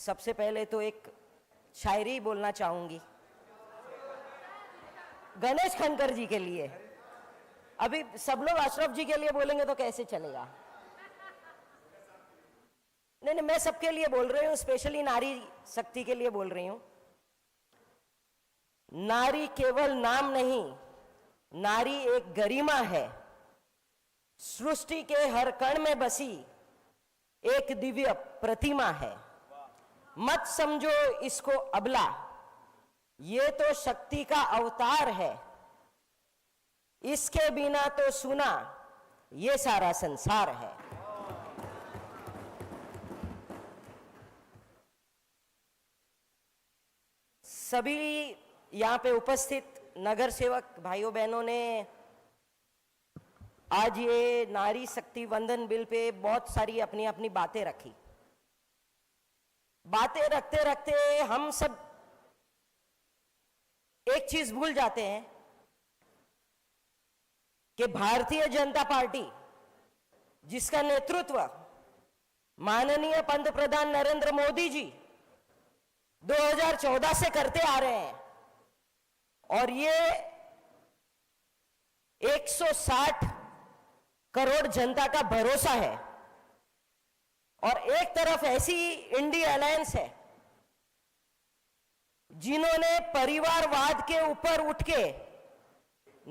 सबसे पहले तो एक शायरी बोलना चाहूंगी गणेश खनकर जी के लिए। अभी सब लोग अशरफ जी के लिए बोलेंगे तो कैसे चलेगा? नहीं नहीं, मैं सबके लिए बोल रही हूं, स्पेशली नारी शक्ति के लिए बोल रही हूं। नारी केवल नाम नहीं, नारी एक गरिमा है। सृष्टि के हर कण में बसी एक दिव्य प्रतिमा है। मत समझो इसको अबला, ये तो शक्ति का अवतार है। इसके बिना तो सुना ये सारा संसार है। सभी यहां पे उपस्थित नगर सेवक भाइयों बहनों ने आज ये नारी शक्ति वंदन बिल पे बहुत सारी अपनी अपनी बातें रखी। बातें रखते रखते हम सब एक चीज भूल जाते हैं कि भारतीय जनता पार्टी, जिसका नेतृत्व माननीय पंतप्रधान नरेंद्र मोदी जी 2014 से करते आ रहे हैं, और ये 160 करोड़ जनता का भरोसा है। और एक तरफ ऐसी इंडिया अलायंस है जिन्होंने परिवारवाद के ऊपर उठ के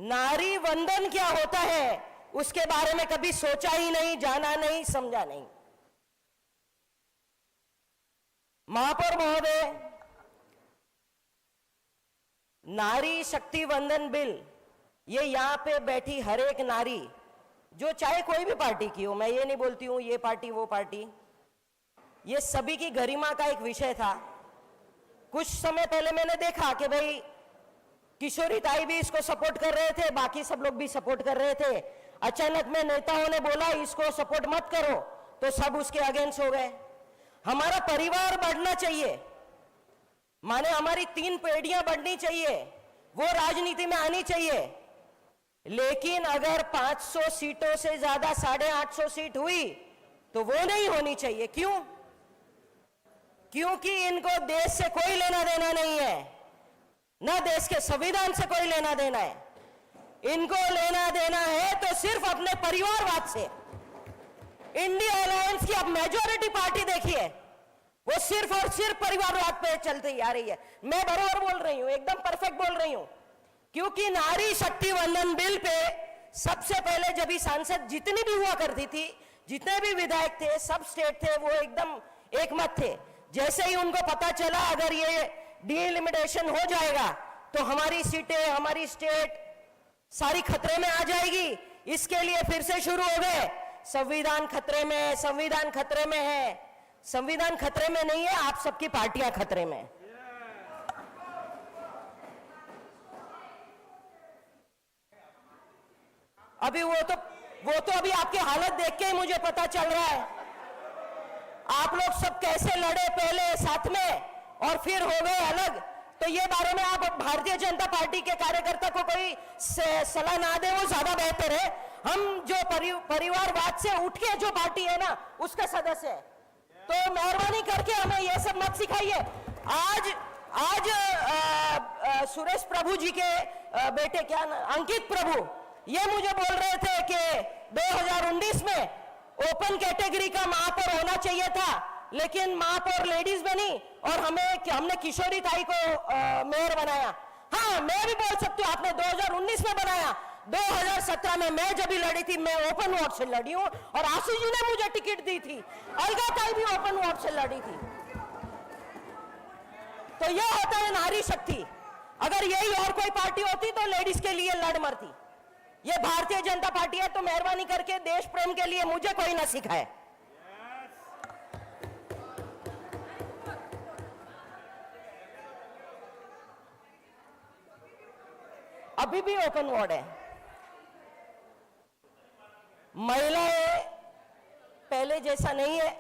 नारी वंदन क्या होता है उसके बारे में कभी सोचा ही नहीं, जाना नहीं, समझा नहीं। महापौर महोदय, नारी शक्ति वंदन बिल ये यहां पे बैठी हर एक नारी, जो चाहे कोई भी पार्टी की हो, मैं ये नहीं बोलती हूं ये पार्टी वो पार्टी, ये सभी की गरिमा का एक विषय था। कुछ समय पहले मैंने देखा कि भाई किशोरी ताई भी इसको सपोर्ट कर रहे थे, बाकी सब लोग भी सपोर्ट कर रहे थे। अचानक में नेताओं ने बोला इसको सपोर्ट मत करो, तो सब उसके अगेंस्ट हो गए। हमारा परिवार बढ़ना चाहिए, माने हमारी 3 पीढ़ियां बढ़नी चाहिए, वो राजनीति में आनी चाहिए। लेकिन अगर 500 सीटों से ज्यादा 850 सीट हुई तो वो नहीं होनी चाहिए। क्यों? क्योंकि इनको देश से कोई लेना देना नहीं है, ना देश के संविधान से कोई लेना देना है। इनको लेना देना है तो सिर्फ अपने परिवारवाद से। इंडिया अलायंस की अब मेजॉरिटी पार्टी देखिए, वो सिर्फ और सिर्फ परिवारवाद पे चलती आ रही है। मैं बराबर बोल रही हूं, एकदम परफेक्ट बोल रही हूं, क्योंकि नारी शक्ति वंदन बिल पे सबसे पहले जब भी सांसद जितनी भी हुआ करती थी, जितने भी विधायक थे, सब स्टेट थे, वो एकदम एक मत थे। जैसे ही उनको पता चला अगर ये डिलिमिटेशन हो जाएगा तो हमारी सीटें, हमारी स्टेट सारी खतरे में आ जाएगी, इसके लिए फिर से शुरू हो गए संविधान खतरे में है, संविधान खतरे में है। संविधान खतरे में नहीं है, आप सबकी पार्टियां खतरे में। अभी वो तो अभी आपकी हालत देख के ही मुझे पता चल रहा है। आप लोग सब कैसे लड़े पहले साथ में और फिर हो गए अलग। तो ये बारे में आप भारतीय जनता पार्टी के कार्यकर्ता को कोई सलाह ना दे, वो ज्यादा बेहतर है। हम जो परिवारवाद से उठ के जो पार्टी है ना, उसका सदस्य है, तो मेहरबानी करके हमें ये सब मत सिखाइए। आज सुरेश प्रभु जी के बेटे अंकित प्रभु ये मुझे बोल रहे थे कि 2019 में ओपन कैटेगरी का महापौर होना चाहिए था, लेकिन महापौर लेडीज बनी और हमने किशोरी ताई को मेयर बनाया। हाँ, मैं भी बोल सकती हूँ, आपने 2019 में बनाया। 2017 में मैं जब भी लड़ी थी, मैं ओपन वोट से लड़ी हूं, और आशीष जी ने मुझे टिकट दी थी। अलगा ताई भी ओपन वोट से लड़ी थी। तो यह होता है नारी शक्ति। अगर यही और कोई पार्टी होती तो लेडीज के लिए लड़ मरती। ये भारतीय जनता पार्टी है, तो मेहरबानी करके देश प्रेम के लिए मुझे कोई ना सिखाए। अभी भी ओपन वार्ड है। महिलाएं पहले जैसा नहीं है।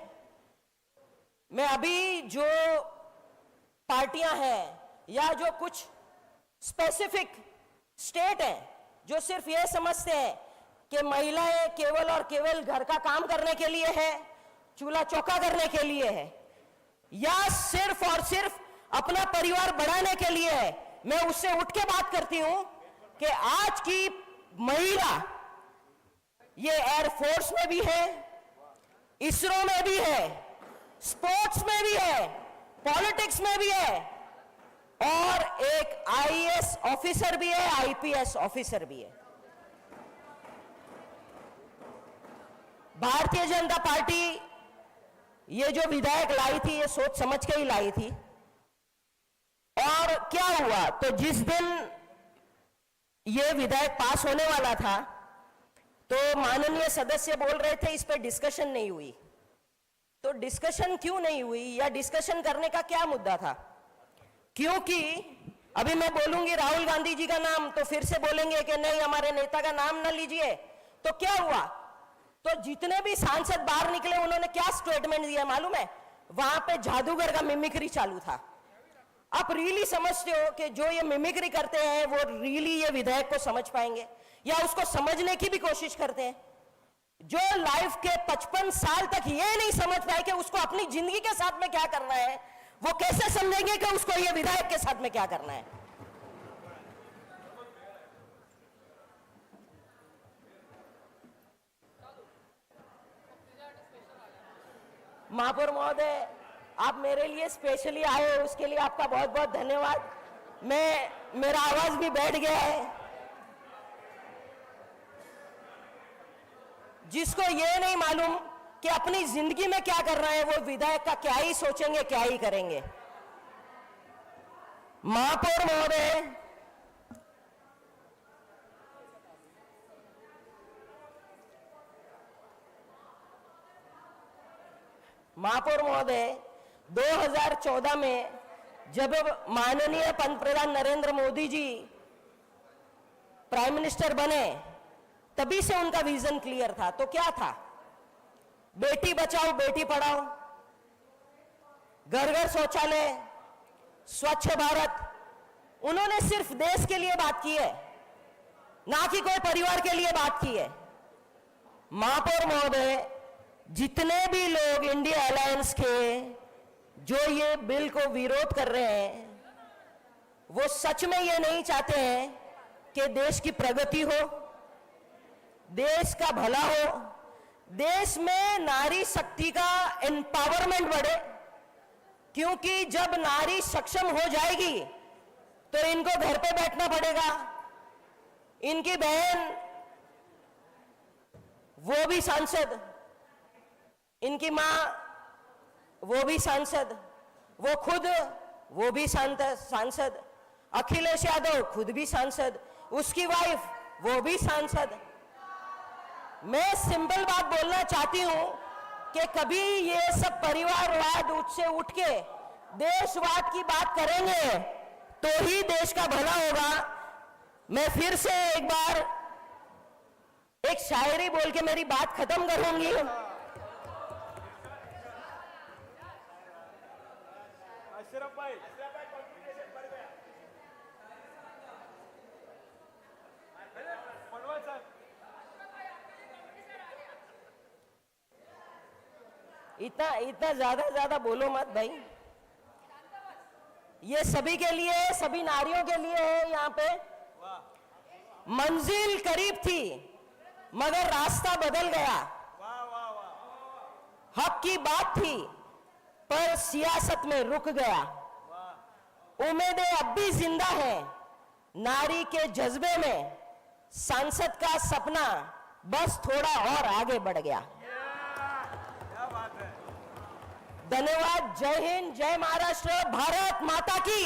मैं अभी जो पार्टियां हैं या जो कुछ स्पेसिफिक स्टेट हैं जो सिर्फ ये समझते हैं कि महिलाएं केवल और केवल घर का काम करने के लिए है, चूल्हा चौका करने के लिए है, या सिर्फ और सिर्फ अपना परिवार बढ़ाने के लिए है। मैं उससे उठ के बात करती हूं कि आज की महिला ये एयरफोर्स में भी है, इसरो में भी है, स्पोर्ट्स में भी है, पॉलिटिक्स में भी है और एक आईएएस ऑफिसर भी है, आईपीएस ऑफिसर भी है। भारतीय जनता पार्टी ये जो विधायक लाई थी ये सोच समझ के ही लाई थी। और क्या हुआ, तो जिस दिन ये विधायक पास होने वाला था तो माननीय सदस्य बोल रहे थे इस पर डिस्कशन नहीं हुई। तो डिस्कशन क्यों नहीं हुई या डिस्कशन करने का क्या मुद्दा था? क्योंकि अभी मैं बोलूंगी राहुल गांधी जी का नाम तो फिर से बोलेंगे कि नहीं हमारे नेता का नाम ना लीजिए। तो क्या हुआ, तो जितने भी सांसद बाहर निकले उन्होंने क्या स्टेटमेंट दिया मालूम है? वहां पे जादूगर का मिमिक्री चालू था। आप रियली समझते हो कि जो ये मिमिक्री करते हैं वो रियली ये विधायक को समझ पाएंगे या उसको समझने की भी कोशिश करते हैं? जो लाइफ के 55 साल तक ये नहीं समझ पाए कि उसको अपनी जिंदगी के साथ में क्या करना है, वो कैसे समझेंगे कि उसको ये विधायक के साथ में क्या करना है? महापौर महोदय, आप मेरे लिए स्पेशली आए हो उसके लिए आपका बहुत बहुत धन्यवाद। मेरा आवाज भी बैठ गया है। जिसको ये नहीं मालूम कि अपनी जिंदगी में क्या करना है वो विधायक का क्या ही सोचेंगे, क्या ही करेंगे। महापौर महोदय, महापौर महोदय 2014 में जब माननीय पंतप्रधान नरेंद्र मोदी जी प्राइम मिनिस्टर बने तभी से उनका विजन क्लियर था। तो क्या था? बेटी बचाओ बेटी पढ़ाओ, घर घर शौचालय, स्वच्छ भारत। उन्होंने सिर्फ देश के लिए बात की है, ना कि कोई परिवार के लिए बात की है। महापौर महोदय, जितने भी लोग इंडिया अलायंस के जो ये बिल को विरोध कर रहे हैं वो सच में ये नहीं चाहते हैं कि देश की प्रगति हो, देश का भला हो, देश में नारी शक्ति का एम्पावरमेंट बढ़े। क्योंकि जब नारी सक्षम हो जाएगी तो इनको घर पे बैठना पड़ेगा, इनकी बहन वो भी सांसद, इनकी मां वो भी सांसद, वो खुद वो भी सांसद, अखिलेश यादव खुद भी सांसद, उसकी वाइफ वो भी सांसद। मैं सिंपल बात बोलना चाहती हूं कि कभी ये सब परिवारवाद से उठ के देशवाद की बात करेंगे तो ही देश का भला होगा। मैं फिर से एक बार एक शायरी बोल के मेरी बात खत्म करूंगी। इतना ज्यादा बोलो मत भाई। ये सभी के लिए, सभी नारियों के लिए है। यहाँ पे मंजिल करीब थी मगर रास्ता बदल गया। हक की बात थी पर सियासत में रुक गया। उम्मीदें अब भी जिंदा है नारी के जज्बे में, सांसद का सपना बस थोड़ा और आगे बढ़ गया। धन्यवाद। जय हिंद, जय महाराष्ट्र, भारत माता की।